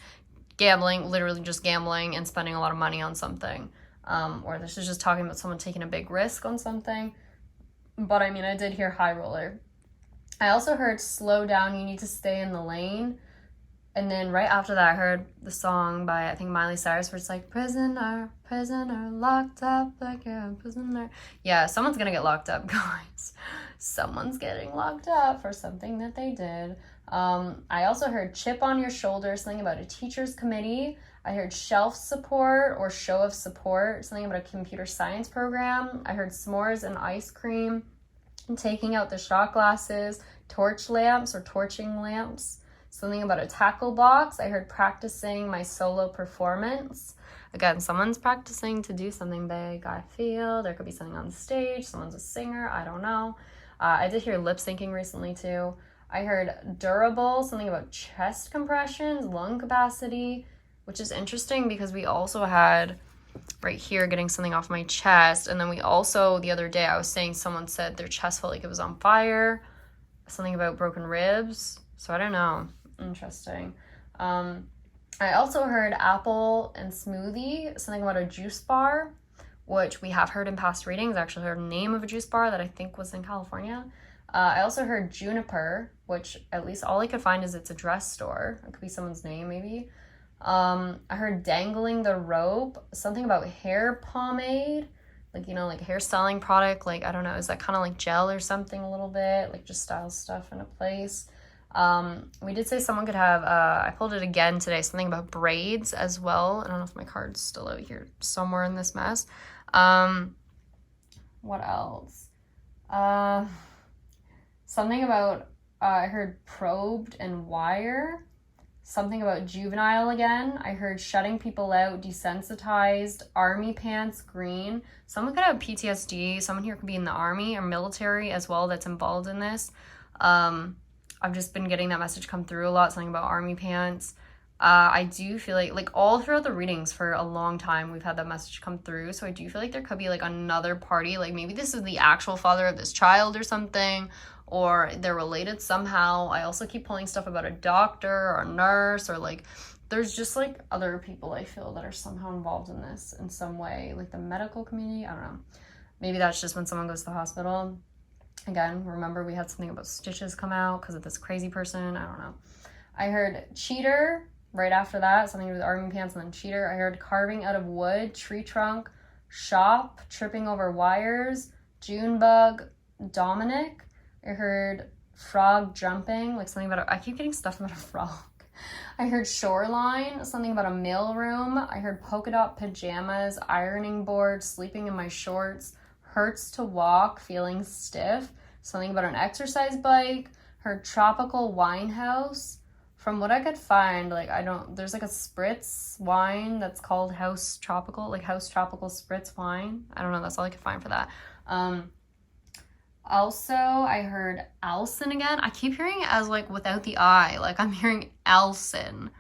gambling, literally just gambling and spending a lot of money on something. Or this is just talking about someone taking a big risk on something. But I mean, I did hear high roller. I also heard slow down, you need to stay in the lane. And then right after that, I heard the song by, I think, Miley Cyrus, where it's like, prisoner, prisoner, locked up like you're a prisoner. Yeah, someone's gonna get locked up, guys. Someone's getting locked up for something that they did. I also heard chip on your shoulder, something about a teacher's committee. I heard shelf support or show of support, something about a computer science program. I heard s'mores and ice cream, and taking out the shot glasses, torch lamps or torching lamps. Something about a tackle box. I heard practicing my solo performance. Again, someone's practicing to do something big, I feel. There could be something on stage. Someone's a singer. I don't know. I did hear lip syncing recently too. I heard durable, something about chest compressions, lung capacity, which is interesting because we also had right here, getting something off my chest. And then we also, the other day, I was saying someone said their chest felt like it was on fire. Something about broken ribs. So I don't know. Interesting. I also heard apple and smoothie, something about a juice bar, which we have heard in past readings. I actually heard the name of a juice bar that I think was in California. I also heard juniper, which at least all I could find is it's a dress store. It could be someone's name, maybe. I heard dangling the rope, something about hair pomade, like, you know, like hairstyling product. Like, I don't know, is that kind of like gel or something a little bit, like just style stuff in a place. We did say someone could have, I pulled it again today, something about braids as well. I don't know if my card's still out here somewhere in this mess. What else? Something about, I heard probed and wire. Something about juvenile again. I heard shutting people out, desensitized, army pants, green. Someone could have PTSD. Someone here could be in the army or military as well that's involved in this. I've just been getting that message come through a lot, something about army pants. I do feel like all throughout the readings for a long time, we've had that message come through. So I do feel like there could be like another party. Like maybe this is the actual father of this child or something, or they're related somehow. I also keep pulling stuff about a doctor or a nurse, or like there's just like other people I feel that are somehow involved in this in some way, like the medical community. I don't know. Maybe that's just when someone goes to the hospital. Again, remember we had something about stitches come out because of this crazy person. I don't know. I heard cheater right after that, something with army pants and then cheater. I heard carving out of wood, tree trunk, shop, tripping over wires, June bug, Dominic. I heard frog jumping, like something about I keep getting stuff about a frog. I heard shoreline, something about a mail room. I heard polka dot pajamas, ironing board, sleeping in my shorts, hurts to walk, feeling stiff, something about an exercise bike. Heard tropical wine house. From what I could find, like there's like a spritz wine that's called House Tropical Spritz wine. I don't know, that's all I could find for that. Also, I heard Alson again. I keep hearing it as like without the I, like I'm hearing Alson.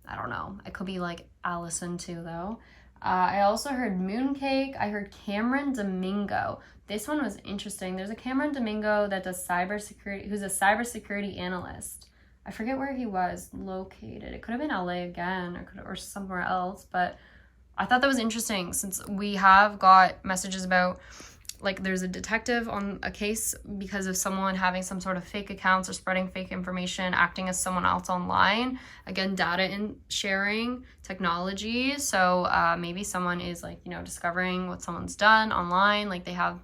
I don't know. It could be like Allison too though. I also heard mooncake. I heard Cameron Domingo. This one was interesting. There's a Cameron Domingo that does cybersecurity, who's a cybersecurity analyst. I forget where he was located. It could have been LA again or somewhere else, but I thought that was interesting since we have got messages about like there's a detective on a case because of someone having some sort of fake accounts or spreading fake information, acting as someone else online. Again, data and sharing technology. So maybe someone is like, you know, discovering what someone's done online. Like they have,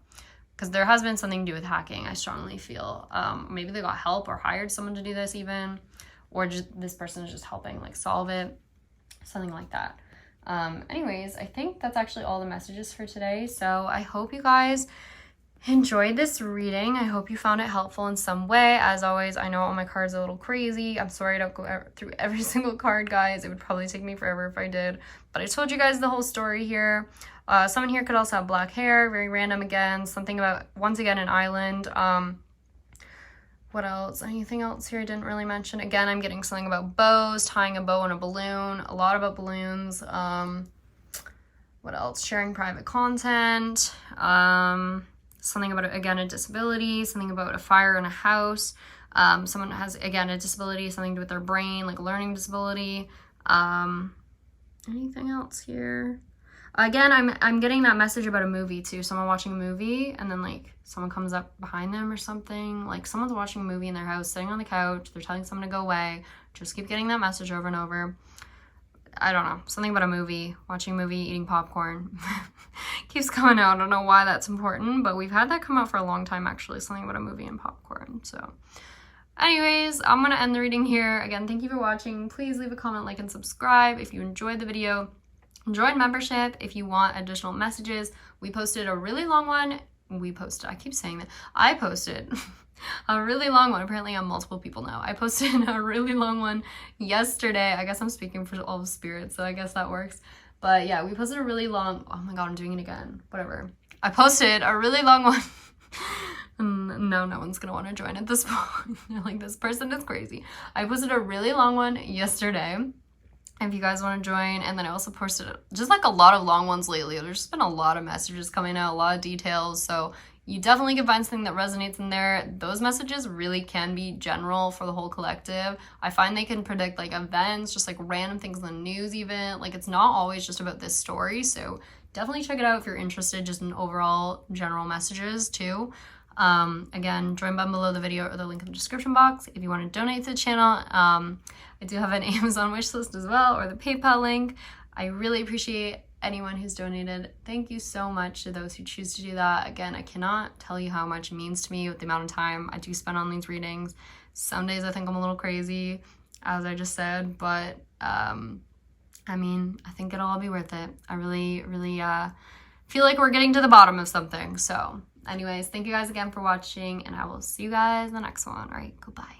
because there has been something to do with hacking, I strongly feel. Maybe they got help or hired someone to do this even, or just this person is just helping like solve it, something like that. Anyways, I think that's actually all the messages for today. So I hope you guys enjoyed this reading. I hope you found it helpful in some way. As always, I know all my cards are a little crazy. I'm sorry I don't go through every single card, guys. It would probably take me forever if I did. But I told you guys the whole story here. Someone here could also have black hair, very random again. Something about, once again, an island. What else? Anything else here I didn't really mention? Again, I'm getting something about bows, tying a bow on a balloon, a lot about balloons. What else? Sharing private content. Something about, again, a disability, something about a fire in a house. Someone has, again, a disability, something to do with their brain, like a learning disability. Anything else here? Again, I'm getting that message about a movie too. Someone watching a movie and then like someone comes up behind them or something. Like someone's watching a movie in their house, sitting on the couch. They're telling someone to go away. Just keep getting that message over and over. I don't know. Something about a movie, watching a movie, eating popcorn. Keeps coming out. I don't know why that's important, but we've had that come out for a long time actually. Something about a movie and popcorn. So anyways, I'm going to end the reading here. Again, thank you for watching. Please leave a comment, like, and subscribe if you enjoyed the video. Join membership if you want additional messages. We posted a really long one. I keep saying that. I posted a really long one. Apparently I'm multiple people now. I posted a really long one yesterday. I guess I'm speaking for all the spirits, so I guess that works. But yeah, we posted a really long, oh my god, I'm doing it again. Whatever. I posted a really long one. No one's gonna want to join at this point. Like, this person is crazy. I posted a really long one yesterday. if you guys want to join. And then I also posted just like a lot of long ones lately. There's just been a lot of messages coming out, a lot of details. So you definitely can find something that resonates in there. Those messages really can be general for the whole collective. I find they can predict like events, just like random things in the news even. Like it's not always just about this story. So definitely check it out if you're interested just in overall general messages too. Again, join button below the video or the link in the description box if you want to donate to the channel. I do have an Amazon wish list as well, or the PayPal link. I really appreciate anyone who's donated. Thank you so much to those who choose to do that. Again, I cannot tell you how much it means to me with the amount of time I do spend on these readings. Some days I think I'm a little crazy, as I just said, but I mean, I think it'll all be worth it. I really, really feel like we're getting to the bottom of something. So anyways, thank you guys again for watching, and I will see you guys in the next one. All right, goodbye.